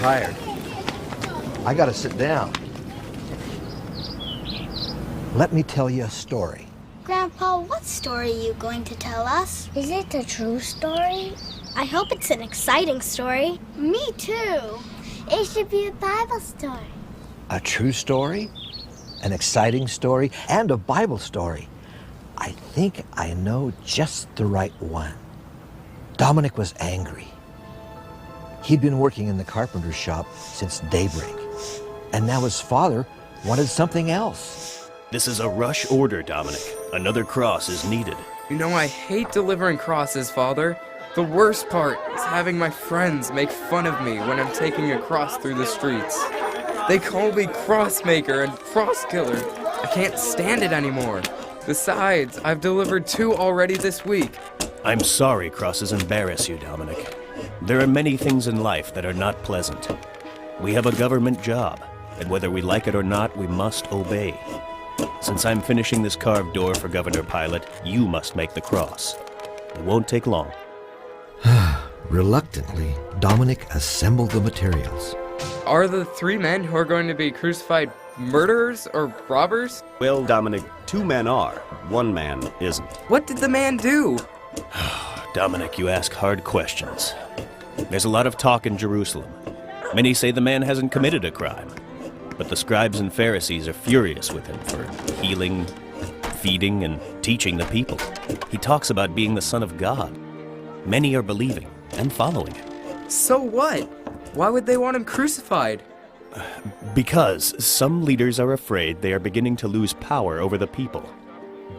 tired. I gotta sit down. Let me tell you a story. Grandpa, what story are you going to tell us? Is it a true story? I hope it's an exciting story. Me too. It should be a Bible story. A true story, an exciting story, and a Bible story. I think I know just the right one. Dominic was angry. He'd been working in the carpenter's shop since daybreak, and now his father wanted something else. This is a rush order, Dominic. Another cross is needed. You know, I hate delivering crosses, Father. The worst part is having my friends make fun of me when I'm taking a cross through the streets. They call me Crossmaker and Cross Killer. I can't stand it anymore. Besides, I've delivered 2 already this week. I'm sorry crosses embarrass you, Dominic. There are many things in life that are not pleasant. We have a government job, and whether we like it or not, we must obey. Since I'm finishing this carved door for Governor Pilate, you must make the cross. It won't take long. Reluctantly, Dominic assembled the materials. Are the 3 men who are going to be crucified murderers or robbers? Well, Dominic, 2 men are. 1 man isn't. What did the man do? Dominic, you ask hard questions. There's a lot of talk in Jerusalem. Many say the man hasn't committed a crime. But the scribes and Pharisees are furious with him for healing, feeding, and teaching the people. He talks about being the Son of God. Many are believing and following him. So what? Why would they want him crucified? Because some leaders are afraid they are beginning to lose power over the people.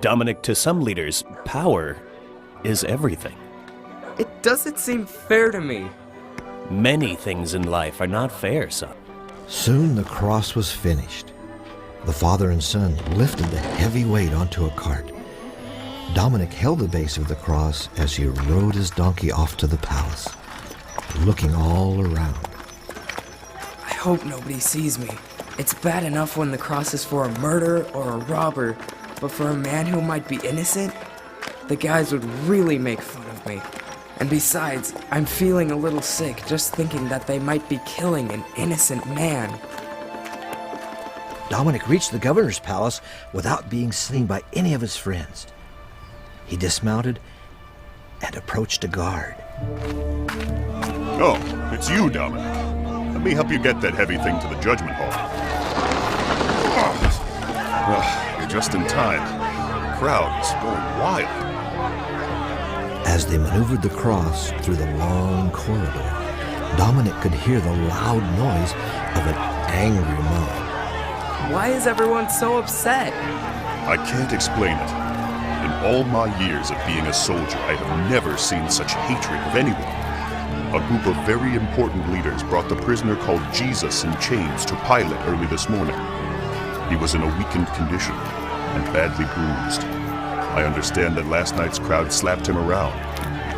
Dominic, to some leaders, power is everything. It doesn't seem fair to me. Many things in life are not fair, son. Soon the cross was finished. The father and son lifted the heavy weight onto a cart. Dominic held the base of the cross as he rode his donkey off to the palace, looking all around. I hope nobody sees me. It's bad enough when the cross is for a murderer or a robber, but for a man who might be innocent, the guys would really make fun of me. And besides, I'm feeling a little sick just thinking that they might be killing an innocent man. Dominic reached the governor's palace without being seen by any of his friends. He dismounted and approached a guard. Oh, it's you, Dominic. Let me help you get that heavy thing to the judgment hall. Well, you're just in time. The crowd is going wild. As they maneuvered the cross through the long corridor, Dominic could hear the loud noise of an angry mob. Why is everyone so upset? I can't explain it. In all my years of being a soldier, I have never seen such hatred of anyone. A group of very important leaders brought the prisoner called Jesus in chains to Pilate early this morning. He was in a weakened condition and badly bruised. I understand that last night's crowd slapped him around,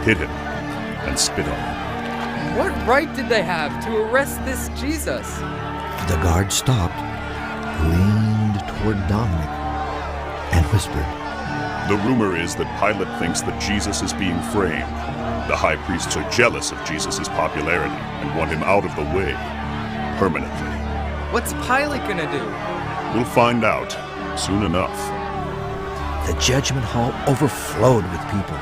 hit him, and spit on him. What right did they have to arrest this Jesus? The guard stopped, leaned toward Dominic, and whispered, The rumor is that Pilate thinks that Jesus is being framed. The high priests are jealous of Jesus' popularity and want him out of the way, permanently. What's Pilate gonna do? We'll find out soon enough. The judgment hall overflowed with people.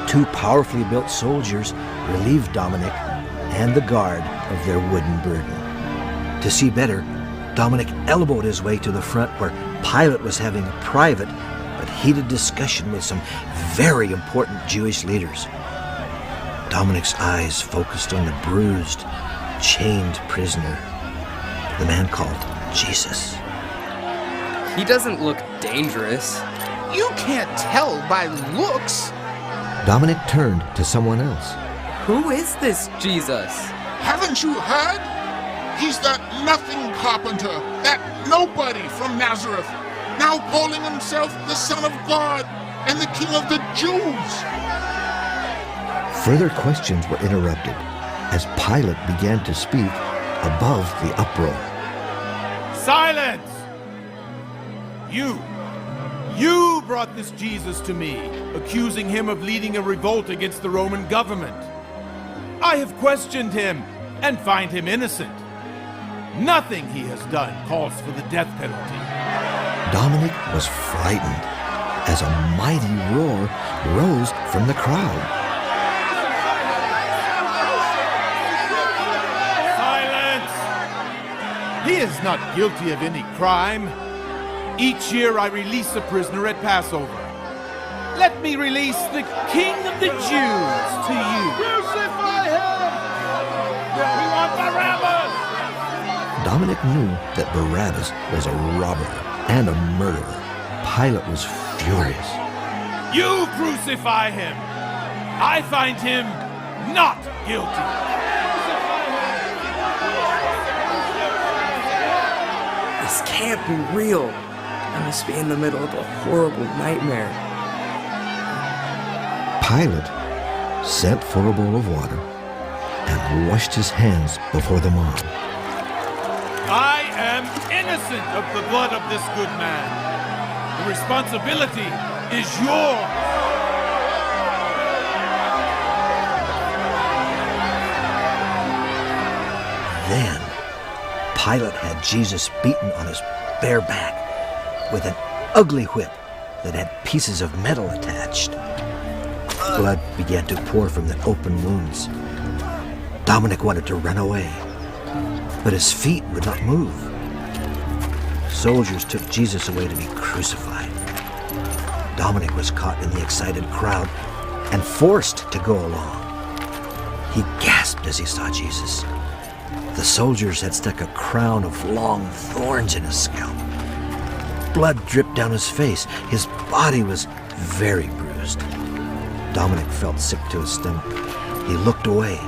2 powerfully built soldiers relieved Dominic and the guard of their wooden burden. To see better, Dominic elbowed his way to the front where Pilate was having a private but heated discussion with some very important Jewish leaders. Dominic's eyes focused on the bruised, chained prisoner, the man called Jesus. He doesn't look dangerous. You can't tell by looks. Dominic turned to someone else. Who is this Jesus? Haven't you heard? He's that nothing carpenter, that nobody from Nazareth, now calling himself the Son of God and the King of the Jews. Further questions were interrupted as Pilate began to speak above the uproar. Silence! You brought this Jesus to me, accusing him of leading a revolt against the Roman government. I have questioned him, and find him innocent. Nothing he has done calls for the death penalty. Dominic was frightened as a mighty roar rose from the crowd. Silence! He is not guilty of any crime. Each year I release a prisoner at Passover. Let me release the King of the Jews to you. Crucify him! We want Barabbas! Dominic knew that Barabbas was a robber and a murderer. Pilate was furious. You crucify him! I find him not guilty. This can't be real. I must be in the middle of a horrible nightmare. Pilate sent for a bowl of water and washed his hands before the mob. I am innocent of the blood of this good man. The responsibility is yours. Then Pilate had Jesus beaten on his bare back with an ugly whip that had pieces of metal attached. Blood began to pour from the open wounds. Dominic wanted to run away, but his feet would not move. Soldiers took Jesus away to be crucified. Dominic was caught in the excited crowd and forced to go along. He gasped as he saw Jesus. The soldiers had stuck a crown of long thorns in his scalp. Blood dripped down his face. His body was very bruised. Dominic felt sick to his stomach. He looked away,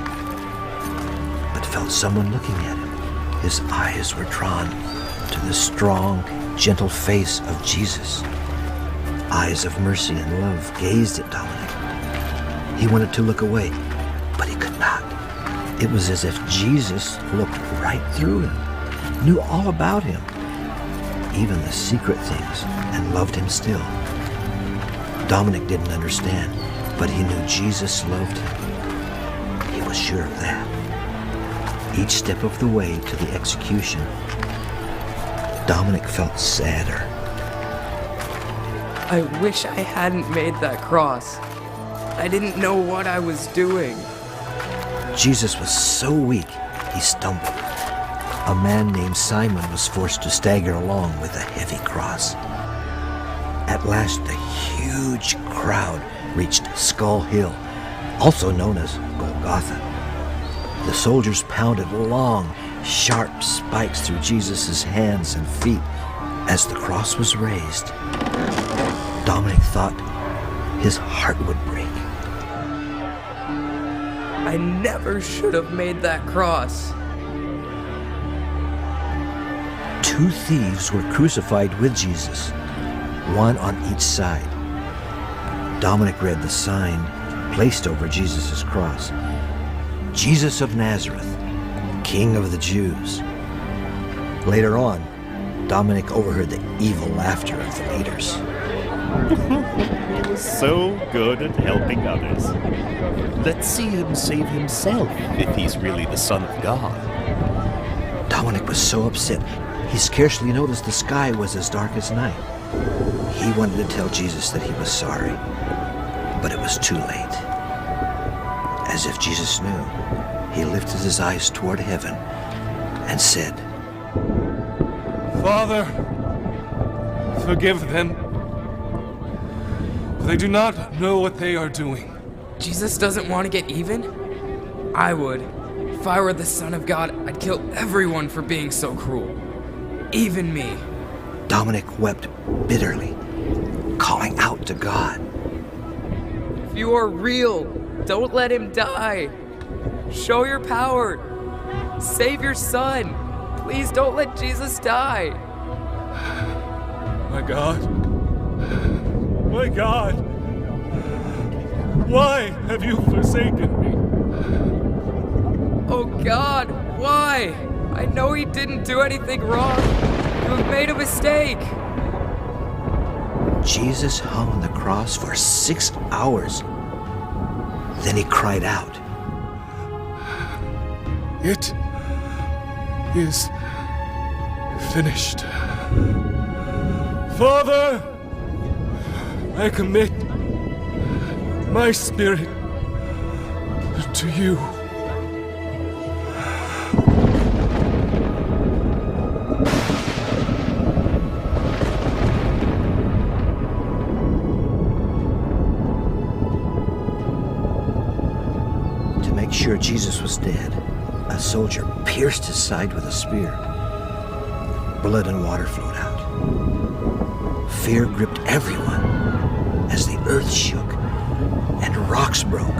but felt someone looking at him. His eyes were drawn to the strong, gentle face of Jesus. Eyes of mercy and love gazed at Dominic. He wanted to look away, but he could not. It was as if Jesus looked right through him, knew all about him, even the secret things, and loved him still. Dominic didn't understand, but he knew Jesus loved him. He was sure of that. Each step of the way to the execution, Dominic felt sadder. I wish I hadn't made that cross. I didn't know what I was doing. Jesus was so weak, he stumbled. A man named Simon was forced to stagger along with a heavy cross. At last, the huge crowd reached Skull Hill, also known as Golgotha. The soldiers pounded long, sharp spikes through Jesus' hands and feet as the cross was raised. Dominic thought his heart would break. I never should have made that cross. 2 thieves were crucified with Jesus, one on each side. Dominic read the sign placed over Jesus' cross. Jesus of Nazareth, King of the Jews. Later on, Dominic overheard the evil laughter of the leaders. He was so good at helping others. Let's see him save himself if he's really the Son of God. Dominic was so upset, he scarcely noticed the sky was as dark as night. He wanted to tell Jesus that he was sorry, but it was too late. As if Jesus knew, he lifted his eyes toward heaven and said, Father, forgive them. They do not know what they are doing. Jesus doesn't want to get even? I would. If I were the Son of God, I'd kill everyone for being so cruel. Even me. Dominic wept bitterly, calling out to God. If you are real, don't let him die. Show your power. Save your son. Please don't let Jesus die. My God. My God. Why have you forsaken me? Oh God, why? I know he didn't do anything wrong. You have made a mistake. Jesus hung on the cross for 6 hours. Then he cried out, It is finished. Father, I commit my spirit to you. To make sure Jesus was dead, a soldier pierced his side with a spear. Blood and water flowed out. Fear gripped everyone as the earth shook and rocks broke.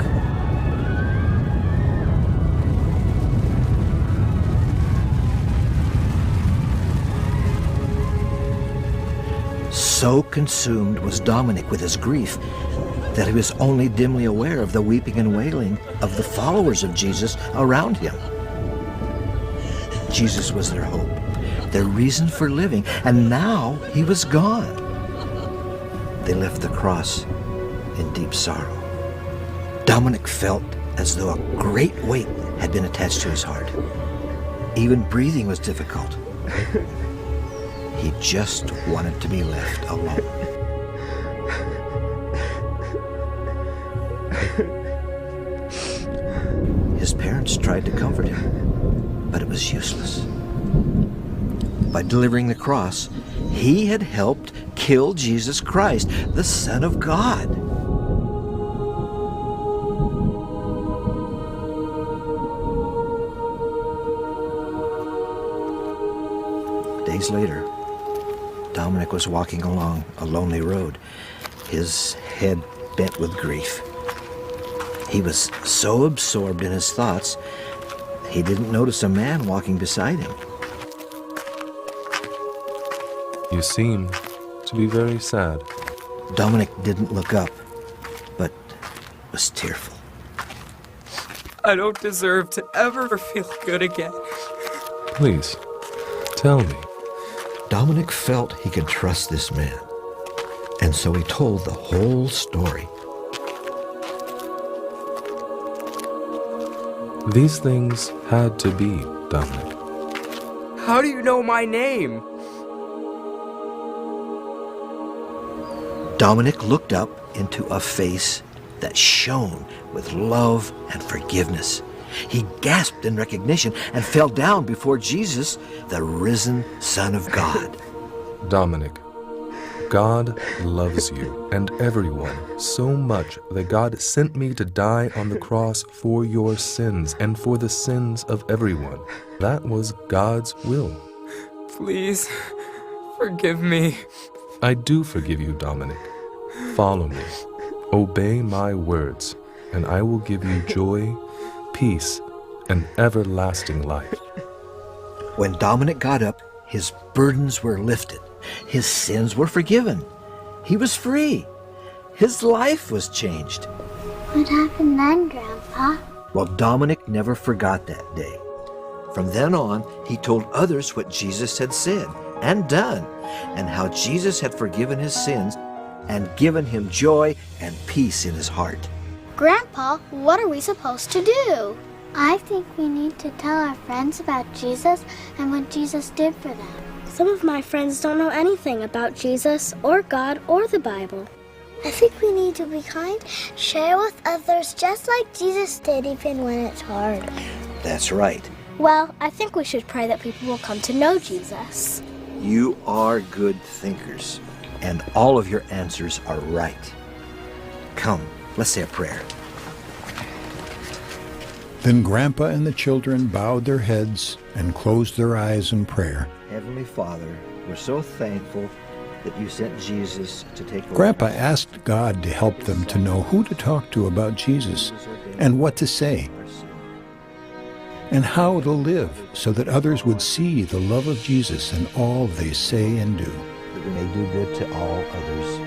So consumed was Dominic with his grief that he was only dimly aware of the weeping and wailing of the followers of Jesus around him. Jesus was their hope, their reason for living, and now he was gone. They left the cross in deep sorrow. Dominic felt as though a great weight had been attached to his heart. Even breathing was difficult. He just wanted to be left alone. His parents tried to comfort him, but it was useless. By delivering the cross, he had helped kill Jesus Christ, the Son of God. Days later, Dominic was walking along a lonely road, his head bent with grief. He was so absorbed in his thoughts, he didn't notice a man walking beside him. You seem to be very sad. Dominic didn't look up, but was tearful. I don't deserve to ever feel good again. Please, tell me. Dominic felt he could trust this man, and so he told the whole story. These things had to be, Dominic. How do you know my name? Dominic looked up into a face that shone with love and forgiveness. He gasped in recognition and fell down before Jesus, the risen Son of God. Dominic, God loves you and everyone so much that God sent me to die on the cross for your sins and for the sins of everyone. That was God's will. Please, forgive me. I do forgive you, Dominic. Follow me. Obey my words, and I will give you joy, peace, and everlasting life. When Dominic got up, his burdens were lifted. His sins were forgiven. He was free. His life was changed. What happened then, Grandpa? Well, Dominic never forgot that day. From then on, he told others what Jesus had said and done, and how Jesus had forgiven his sins and given him joy and peace in his heart. Grandpa, what are we supposed to do? I think we need to tell our friends about Jesus and what Jesus did for them. Some of my friends don't know anything about Jesus or God or the Bible. I think we need to be kind, share with others just like Jesus did even when it's hard. That's right. Well, I think we should pray that people will come to know Jesus. You are good thinkers, and all of your answers are right. Come, let's say a prayer. Then Grandpa and the children bowed their heads and closed their eyes in prayer. Heavenly Father, we're so thankful that you sent Jesus to take away. Grandpa asked God to help them to know who to talk to about Jesus and what to say, and how to live so that others would see the love of Jesus in all they say and do. That we may do good to all others